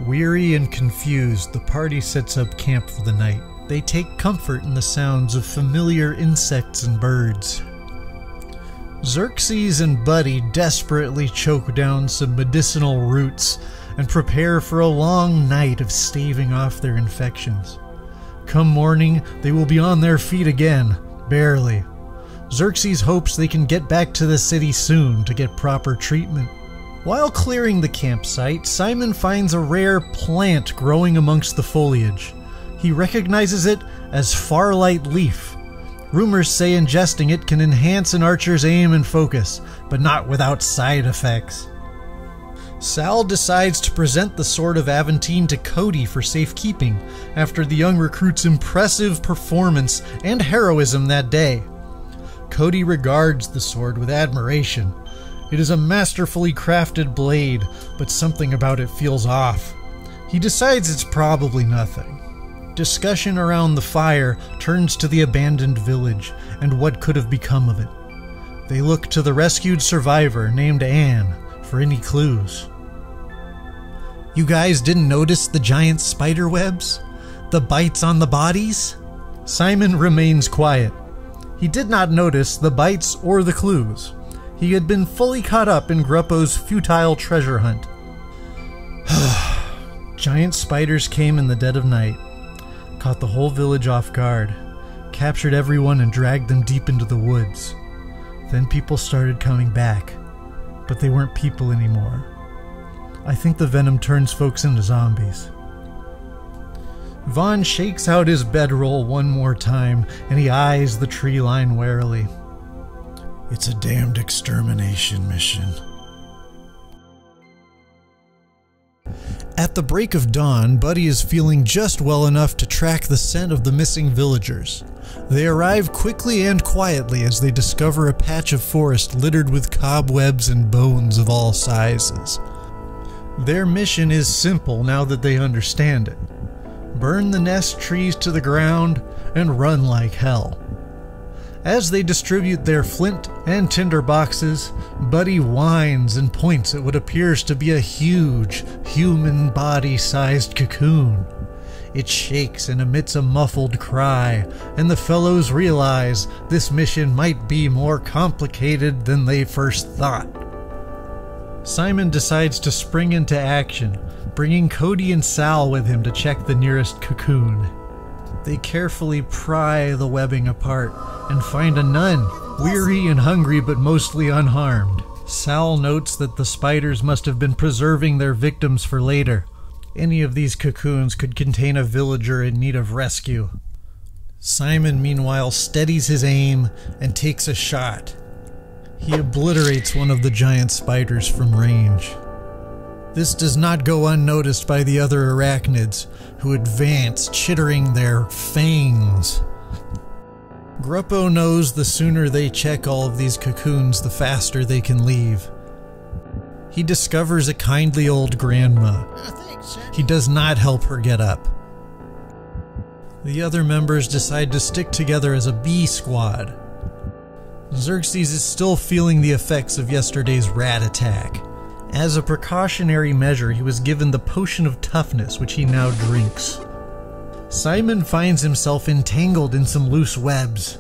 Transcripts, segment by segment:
Weary and confused, the party sets up camp for the night. They take comfort in the sounds of familiar insects and birds. Xerxes and Buddy desperately choke down some medicinal roots and prepare for a long night of staving off their infections. Come morning, they will be on their feet again, barely. Xerxes hopes they can get back to the city soon to get proper treatment. While clearing the campsite, Simon finds a rare plant growing amongst the foliage. He recognizes it as Farlight Leaf. Rumors say ingesting it can enhance an archer's aim and focus, but not without side effects. Sal decides to present the Sword of Aventine to Cody for safekeeping after the young recruit's impressive performance and heroism that day. Cody regards the sword with admiration. It is a masterfully crafted blade, but something about it feels off. He decides it's probably nothing. Discussion around the fire turns to the abandoned village and what could have become of it. They look to the rescued survivor named Anne for any clues. You guys didn't notice the giant spider webs? The bites on the bodies? Simon remains quiet. He did not notice the bites or the clues. He had been fully caught up in Gruppo's futile treasure hunt. Giant spiders came in the dead of night, caught the whole village off guard, captured everyone and dragged them deep into the woods. Then people started coming back, but they weren't people anymore. I think the venom turns folks into zombies. Vaughn shakes out his bedroll one more time, and he eyes the tree line warily. It's a damned extermination mission. At the break of dawn, Buddy is feeling just well enough to track the scent of the missing villagers. They arrive quickly and quietly as they discover a patch of forest littered with cobwebs and bones of all sizes. Their mission is simple now that they understand it. Burn the nest trees to the ground and run like hell. As they distribute their flint and tinder boxes, Buddy whines and points at what appears to be a huge, human body-sized cocoon. It shakes and emits a muffled cry, and the fellows realize this mission might be more complicated than they first thought. Simon decides to spring into action, bringing Cody and Sal with him to check the nearest cocoon. They carefully pry the webbing apart and find a nun, weary and hungry but mostly unharmed. Sal notes that the spiders must have been preserving their victims for later. Any of these cocoons could contain a villager in need of rescue. Simon, meanwhile, steadies his aim and takes a shot. He obliterates one of the giant spiders from range. This does not go unnoticed by the other arachnids, who advance, chittering their fangs. Gruppo knows the sooner they check all of these cocoons, the faster they can leave. He discovers a kindly old grandma. He does not help her get up. The other members decide to stick together as a B squad. Xerxes is still feeling the effects of yesterday's rat attack. As a precautionary measure, he was given the potion of toughness, which he now drinks. Simon finds himself entangled in some loose webs.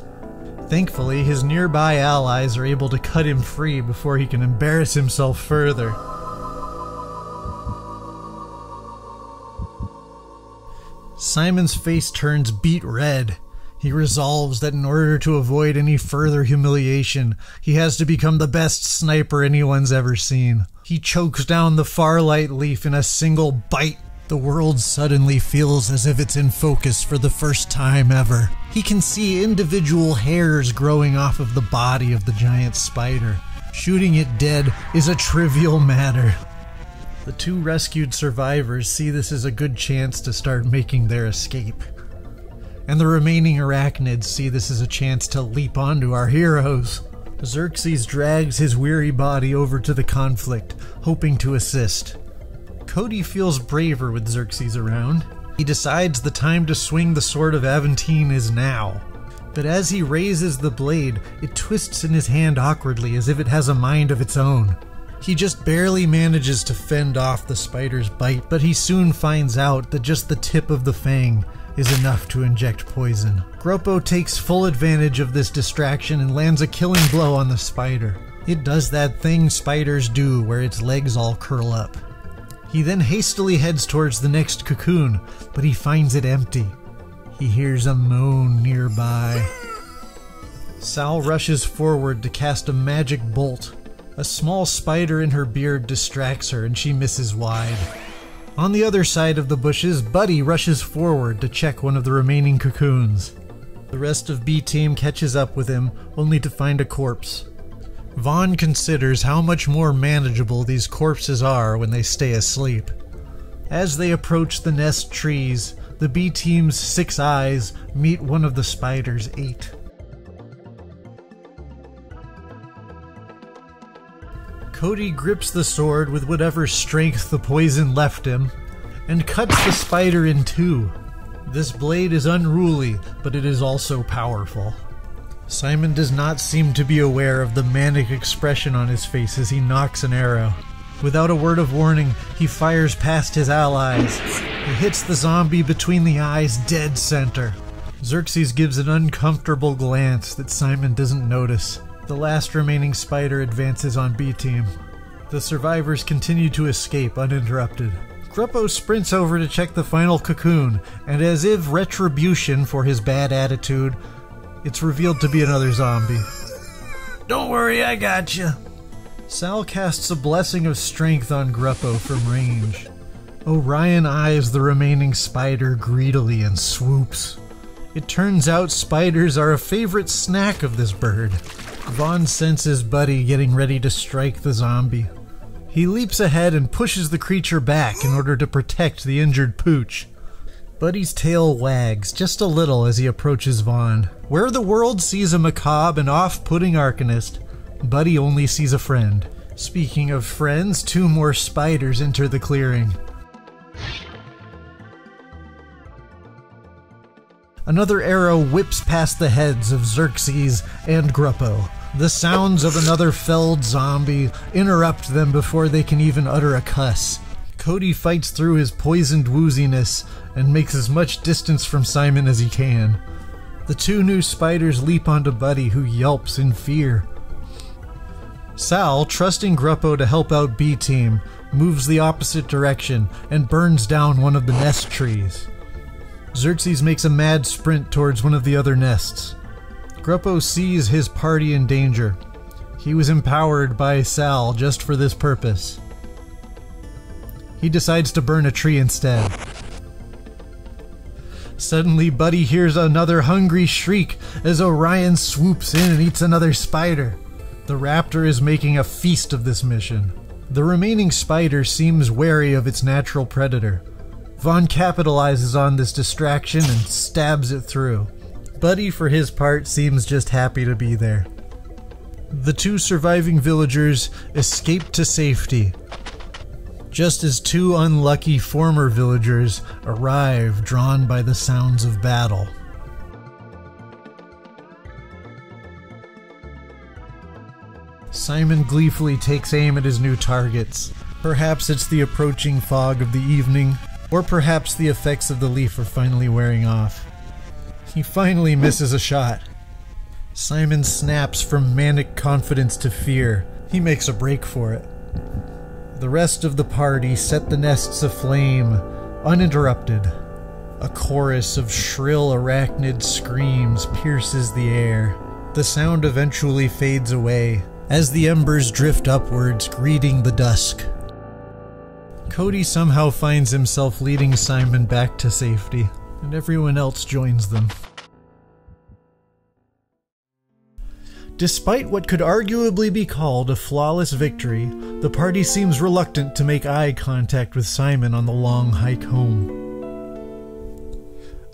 Thankfully, his nearby allies are able to cut him free before he can embarrass himself further. Simon's face turns beet red. He resolves that in order to avoid any further humiliation, he has to become the best sniper anyone's ever seen. He chokes down the Farlight Leaf in a single bite. The world suddenly feels as if it's in focus for the first time ever. He can see individual hairs growing off of the body of the giant spider. Shooting it dead is a trivial matter. The two rescued survivors see this as a good chance to start making their escape. And the remaining arachnids see this as a chance to leap onto our heroes. Xerxes drags his weary body over to the conflict, hoping to assist. Cody feels braver with Xerxes around. He decides the time to swing the Sword of Aventine is now. But as he raises the blade, it twists in his hand awkwardly as if it has a mind of its own. He just barely manages to fend off the spider's bite, but he soon finds out that just the tip of the fang is enough to inject poison. Gruppo takes full advantage of this distraction and lands a killing blow on the spider. It does that thing spiders do where its legs all curl up. He then hastily heads towards the next cocoon, but he finds it empty. He hears a moan nearby. Sal rushes forward to cast a magic bolt. A small spider in her beard distracts her and she misses wide. On the other side of the bushes, Buddy rushes forward to check one of the remaining cocoons. The rest of B Team catches up with him, only to find a corpse. Vaughn considers how much more manageable these corpses are when they stay asleep. As they approach the nest trees, the B Team's 6 eyes meet one of the spider's 8. Cody grips the sword with whatever strength the poison left him, and cuts the spider in 2. This blade is unruly, but it is also powerful. Simon does not seem to be aware of the manic expression on his face as he nocks an arrow. Without a word of warning, he fires past his allies. He hits the zombie between the eyes, dead center. Xerxes gives an uncomfortable glance that Simon doesn't notice. The last remaining spider advances on B Team. The survivors continue to escape uninterrupted. Gruppo sprints over to check the final cocoon, and as if retribution for his bad attitude, it's revealed to be another zombie. "Don't worry, I got you." Sal casts a blessing of strength on Gruppo from range. Orion eyes the remaining spider greedily and swoops. It turns out spiders are a favorite snack of this bird. Vaughn senses Buddy getting ready to strike the zombie. He leaps ahead and pushes the creature back in order to protect the injured pooch. Buddy's tail wags just a little as he approaches Vaughn. Where the world sees a macabre and off-putting arcanist, Buddy only sees a friend. Speaking of friends, 2 more spiders enter the clearing. Another arrow whips past the heads of Xerxes and Gruppo. The sounds of another felled zombie interrupt them before they can even utter a cuss. Cody fights through his poisoned wooziness and makes as much distance from Simon as he can. The 2 new spiders leap onto Buddy, who yelps in fear. Sal, trusting Gruppo to help out B Team, moves the opposite direction and burns down one of the nest trees. Xerxes makes a mad sprint towards one of the other nests. Gruppo sees his party in danger. He was empowered by Sal just for this purpose. He decides to burn a tree instead. Suddenly, Buddy hears another hungry shriek as Orion swoops in and eats another spider. The raptor is making a feast of this mission. The remaining spider seems wary of its natural predator. Vaughn capitalizes on this distraction and stabs it through. Buddy, for his part, seems just happy to be there. The 2 surviving villagers escape to safety, just as 2 unlucky former villagers arrive, drawn by the sounds of battle. Simon gleefully takes aim at his new targets. Perhaps it's the approaching fog of the evening, or perhaps the effects of the leaf are finally wearing off. He finally misses a shot. Simon snaps from manic confidence to fear. He makes a break for it. The rest of the party set the nests aflame, uninterrupted. A chorus of shrill arachnid screams pierces the air. The sound eventually fades away as the embers drift upwards, greeting the dusk. Cody somehow finds himself leading Simon back to safety, and everyone else joins them. Despite what could arguably be called a flawless victory, the party seems reluctant to make eye contact with Simon on the long hike home.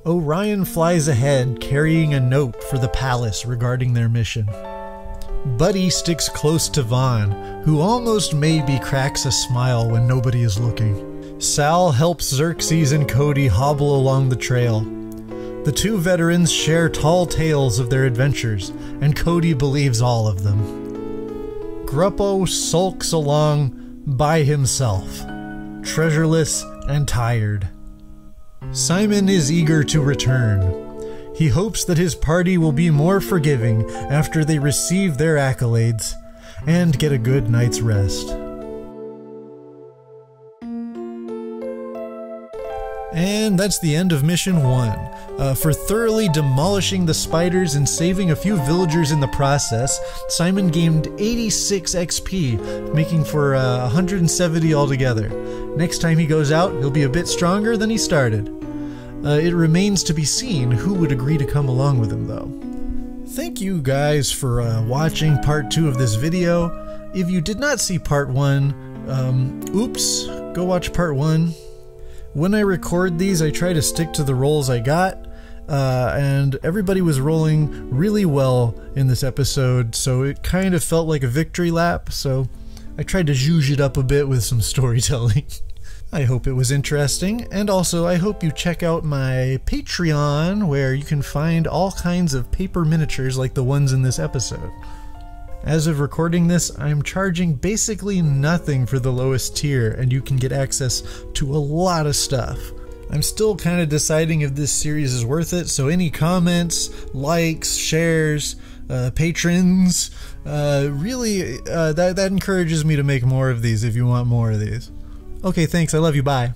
Orion flies ahead, carrying a note for the palace regarding their mission. Buddy sticks close to Vaughn, who almost maybe cracks a smile when nobody is looking. Sal helps Xerxes and Cody hobble along the trail. The 2 veterans share tall tales of their adventures, and Cody believes all of them. Gruppo sulks along by himself, treasureless and tired. Simon is eager to return. He hopes that his party will be more forgiving after they receive their accolades and get a good night's rest. And that's the end of Mission 1. For thoroughly demolishing the spiders and saving a few villagers in the process, Simon gained 86 XP, making for 170 altogether. Next time he goes out, he'll be a bit stronger than he started. It remains to be seen who would agree to come along with him, though. Thank you guys for watching part 2 of this video. If you did not see part 1, oops, go watch part 1. When I record these, I try to stick to the rolls I got, and everybody was rolling really well in this episode, so it kind of felt like a victory lap, so I tried to zhuzh it up a bit with some storytelling. I hope it was interesting, and also I hope you check out my Patreon, where you can find all kinds of paper miniatures like the ones in this episode. As of recording this, I'm charging basically nothing for the lowest tier, and you can get access to a lot of stuff. I'm still kind of deciding if this series is worth it, so any comments, likes, shares, patrons, really, that encourages me to make more of these if you want more of these. Okay, thanks, I love you, bye.